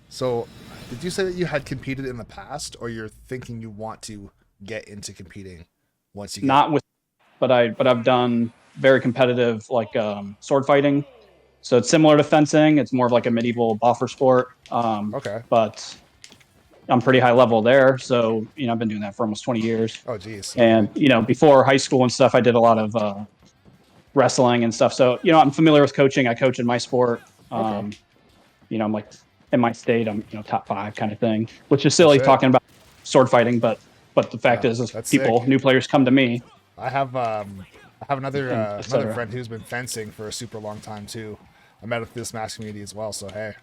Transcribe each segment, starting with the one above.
So, did you say that you had competed in the past, or you're thinking you want to get into competing once you get? Not with, but I've done very competitive like sword fighting. So it's similar to fencing. It's more of like a medieval boffer sport. Okay. But I'm pretty high level there. So I've been doing that for almost 20 years. Oh, geez. Okay. And before high school and stuff, I did a lot of wrestling and stuff. So I'm familiar with coaching. I coach in my sport. Okay. I'm like in my state, I'm top 5 kind of thing, which is That's silly it. talking about sword fighting, but the fact Yeah, is that's people, sick. new players come to me I have and another etc. friend who's been fencing for a super long time too. I met with this match community as well. So hey,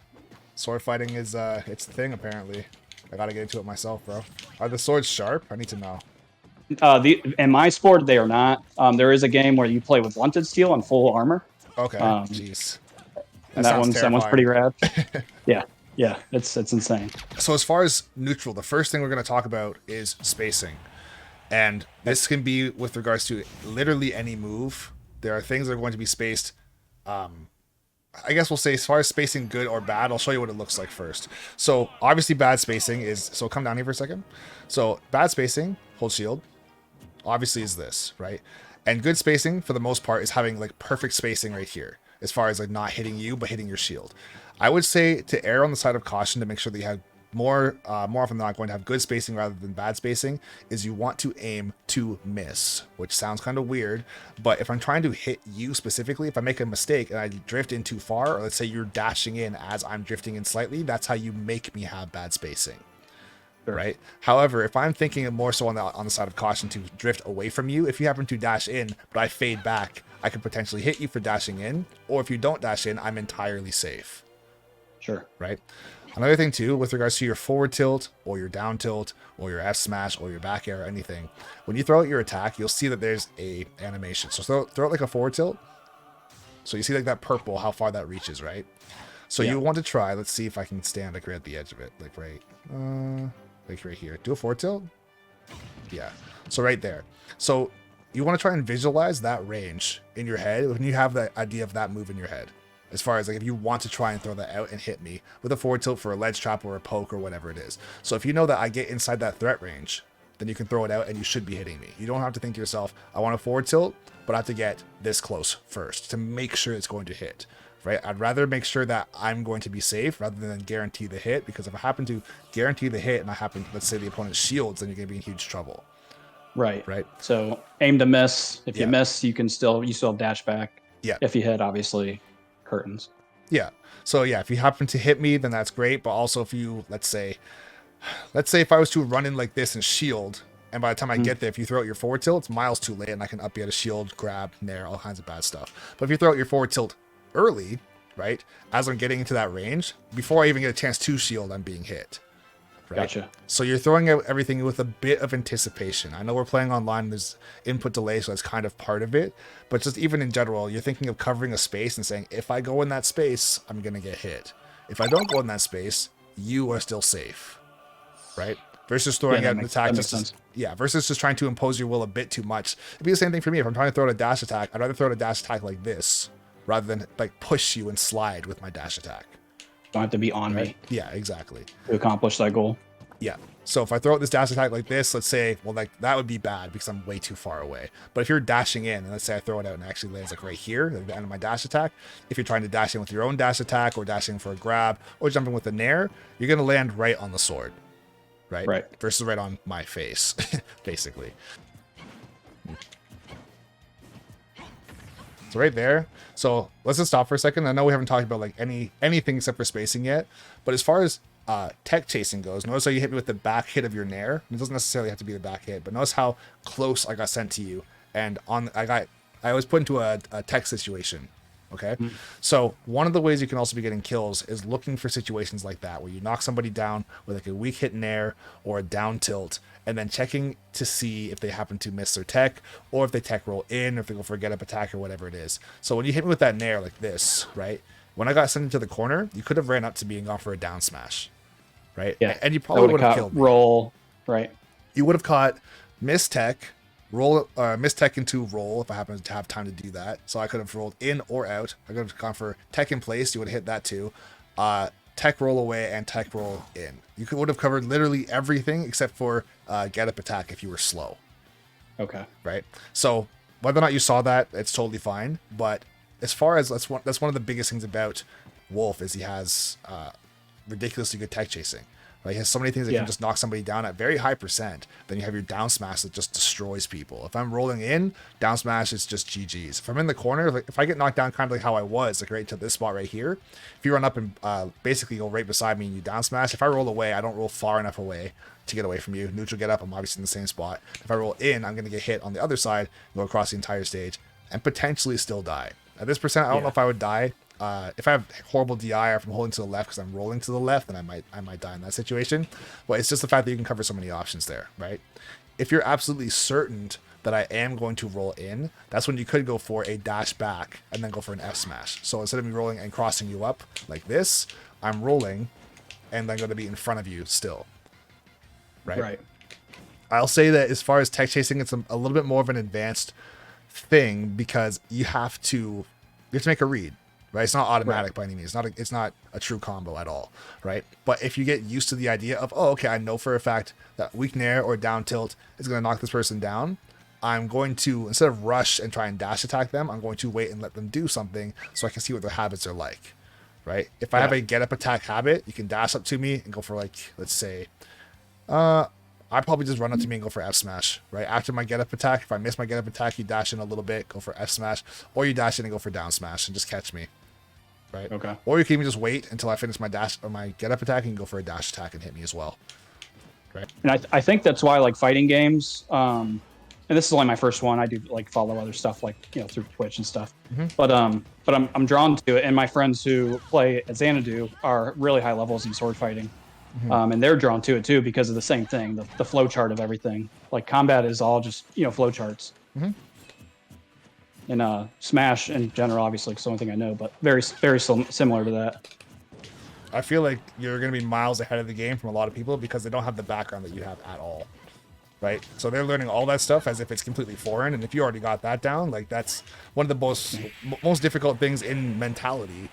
sword fighting is it's the thing apparently. I gotta get into it myself, bro. Are the swords sharp? I need to know. In my sport, they are not. There is a game where you play with blunted steel and full armor, Okay. um, Jeez. That and that sounds one's pretty terrifying. rad. Yeah, yeah, it's insane. So as far as neutral, the first thing we're gonna talk about is spacing. And this can be with regards to literally any move. There are things that are going to be spaced. I guess we'll say as far as spacing good or bad, I'll show you what it looks like first. So obviously bad spacing is, so come down here for a second. So bad spacing, hold shield, obviously is this, right? And good spacing for the most part is having like perfect spacing right here, as far as like not hitting you, but hitting your shield. I would say to err on the side of caution to make sure that you have more often than not going to have good spacing rather than bad spacing is you want to aim to miss, which sounds kind of weird, but if I'm trying to hit you specifically, if I make a mistake and I drift in too far, or let's say you're dashing in as I'm drifting in slightly, that's how you make me have bad spacing. Sure. Right. However, if I'm thinking more so on the side of caution to drift away from you, if you happen to dash in, but I fade back, I could potentially hit you for dashing in. Or if you don't dash in, I'm entirely safe. Sure. Right. Another thing too, with regards to your forward tilt or your down tilt or your F smash or your back air or anything, when you throw out your attack, you'll see that there's a animation. So throw it like a forward tilt. So you see like that purple, how far that reaches, right? So Yeah. you want to try. Let's see if I can stand like right at the edge of it, like right here. Do a forward tilt. Yeah. So right there. So you want to try and visualize that range in your head when you have the idea of that move in your head. As far as like if you want to try and throw that out and hit me with a forward tilt for a ledge trap or a poke or whatever it is. So if you know that I get inside that threat range, then you can throw it out and you should be hitting me. You don't have to think to yourself, I want a forward tilt, but I have to get this close first to make sure it's going to hit. Right? I'd rather make sure that I'm going to be safe rather than guarantee the hit, because if I happen to guarantee the hit and I happen, let's say the opponent shields, then you're going to be in huge trouble. Right. Right. So aim to miss. If you Yeah. miss, you still dash back. Yeah. If you hit, obviously, curtains. Yeah. So yeah, if you happen to hit me, then that's great. But also if you, let's say if I was to run in like this and shield, and by the time I get there, if you throw out your forward tilt, it's miles too late and I can up you at a shield, grab, nair, all kinds of bad stuff. But if you throw out your forward tilt early, right, as I'm getting into that range, before I even get a chance to shield, I'm being hit. Right? Gotcha. So you're throwing out everything with a bit of anticipation. I know we're playing online, there's input delay, so that's kind of part of it. But just even in general, you're thinking of covering a space and saying, if I go in that space, I'm going to get hit. If I don't go in that space, you are still safe. Right? Versus throwing out an attack versus just trying to impose your will a bit too much. It'd be the same thing for me. If I'm trying to throw out a dash attack, I'd rather throw out a dash attack like this rather than like push you and slide with my dash attack. Don't have to be on me Yeah, exactly. to accomplish that goal. Yeah. So if I throw out this dash attack like this, let's say, well, like that would be bad because I'm way too far away. But if you're dashing in, and let's say I throw it out and it actually lands like right here, like the end of my dash attack, if you're trying to dash in with your own dash attack or dashing for a grab or jumping with a nair, you're going to land right on the sword. Right? Versus right on my face, basically. So right there. So let's just stop for a second. I know we haven't talked about like anything except for spacing yet, but as far as tech chasing goes, notice how you hit me with the back hit of your nair. It doesn't necessarily have to be the back hit, but notice how close I got sent to you, and I was put into a tech situation. Okay. So one of the ways you can also be getting kills is looking for situations like that, where you knock somebody down with like a weak hit nair or a down tilt, and then checking to see if they happen to miss their tech, or if they tech roll in, or if they go for a get up attack or whatever it is. So when you hit me with that nair like this, right? When I got sent into the corner, you could have ran up to me and gone for a down smash, right? Yeah. And you probably would have killed me. Roll, right? You would have caught miss tech, roll, miss tech into roll if I happen to have time to do that. So I could have rolled in or out. I could have gone for tech in place. You would have hit that too. Tech roll away and tech roll in. You would have covered literally everything except for get up attack if you were slow. Okay. Right. So whether or not you saw that, it's totally fine. But as far as that's one of the biggest things about Wolf is he has ridiculously good tech chasing. Right? He has so many things that can just knock somebody down at very high percent. Then you have your down smash that just destroys people. If I'm rolling in, down smash is just GG's. If I'm in the corner, like if I get knocked down kind of like how I was, like right to this spot right here, if you run up and basically go right beside me and you down smash, if I roll away, I don't roll far enough away to get away from you. Neutral get up, I'm obviously in the same spot. If I roll in, I'm going to get hit on the other side, go across the entire stage, and potentially still die. At this percent, I don't know if I would die. If I have horrible DI or if I'm holding to the left because I'm rolling to the left, then I might die in that situation. But it's just the fact that you can cover so many options there, right? If you're absolutely certain that I am going to roll in, that's when you could go for a dash back and then go for an F smash. So instead of me rolling and crossing you up like this, I'm rolling and then going to be in front of you still, right? I'll say that as far as tech chasing, it's a little bit more of an advanced thing because you have to make a read. Right, it's not automatic by any means. It's not a true combo at all, right? But if you get used to the idea of, oh, okay, I know for a fact that weak nair or down tilt is going to knock this person down, I'm going to, instead of rush and try and dash attack them, I'm going to wait and let them do something so I can see what their habits are like, right? If I have a get up attack habit, you can dash up to me and go for like, let's say, I probably just run up to me and go for F smash, right? After my get up attack, if I miss my get up attack, you dash in a little bit, go for F smash, or you dash in and go for down smash and just catch me. Right. Okay. Or you can even just wait until I finish my dash or my get up attack and go for a dash attack and hit me as well. Right. And I think that's why like fighting games, and this is only my first one. I do like follow other stuff like through Twitch and stuff. Mm-hmm. But I'm drawn to it, and my friends who play at Xanadu are really high levels in sword fighting, and they're drawn to it too because of the same thing, the flow chart of everything. Like combat is all just flow charts. Mm-hmm. And Smash in general, obviously, it's the only thing I know, but very, very similar to that. I feel like you're going to be miles ahead of the game from a lot of people because they don't have the background that you have at all, right? So they're learning all that stuff as if it's completely foreign, and if you already got that down, like that's one of the most difficult things in mentality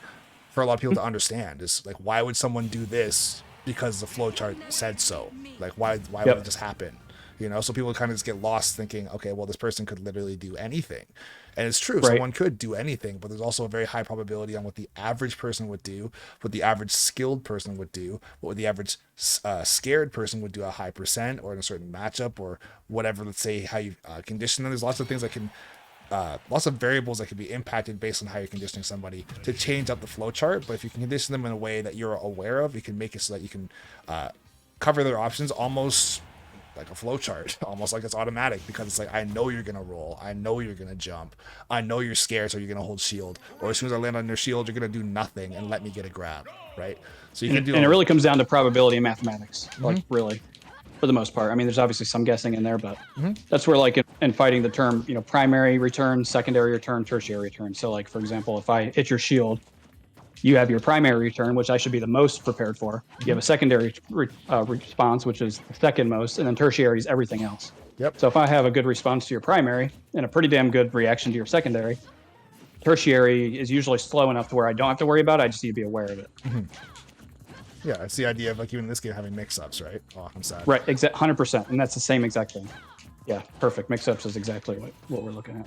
for a lot of people to understand is like, why would someone do this because the flowchart said so? Like, why would it just happen? So people kind of just get lost thinking, okay, well, this person could literally do anything. And it's true, someone could do anything, but there's also a very high probability on what the average person would do, what the average skilled person would do, what the average scared person would do a high percent or in a certain matchup or whatever, let's say how you condition them. There's lots of things that can, lots of variables that can be impacted based on how you're conditioning somebody to change up the flow chart. But if you can condition them in a way that you're aware of, you can make it so that you can cover their options almost like a flow chart, almost like it's automatic because it's like, I know you're going to roll. I know you're going to jump. I know you're scared, so you're going to hold shield. Or as soon as I land on your shield, you're going to do nothing and let me get a grab, right? So you can do. And it really comes down to probability and mathematics, like really, for the most part. I mean, there's obviously some guessing in there, but that's where like in fighting the term, primary return, secondary return, tertiary return. So like, for example, if I hit your shield, you have your primary return, which I should be the most prepared for. You have a secondary response, which is the second most, and then tertiary is everything else. Yep. So if I have a good response to your primary and a pretty damn good reaction to your secondary, tertiary is usually slow enough to where I don't have to worry about it. I just need to be aware of it. Mm-hmm. Yeah, it's the idea of like even in this game having mix-ups, right? Oh, I'm sad. Right, 100%, and that's the same exact thing. Yeah, perfect. Mix-ups is exactly what we're looking at.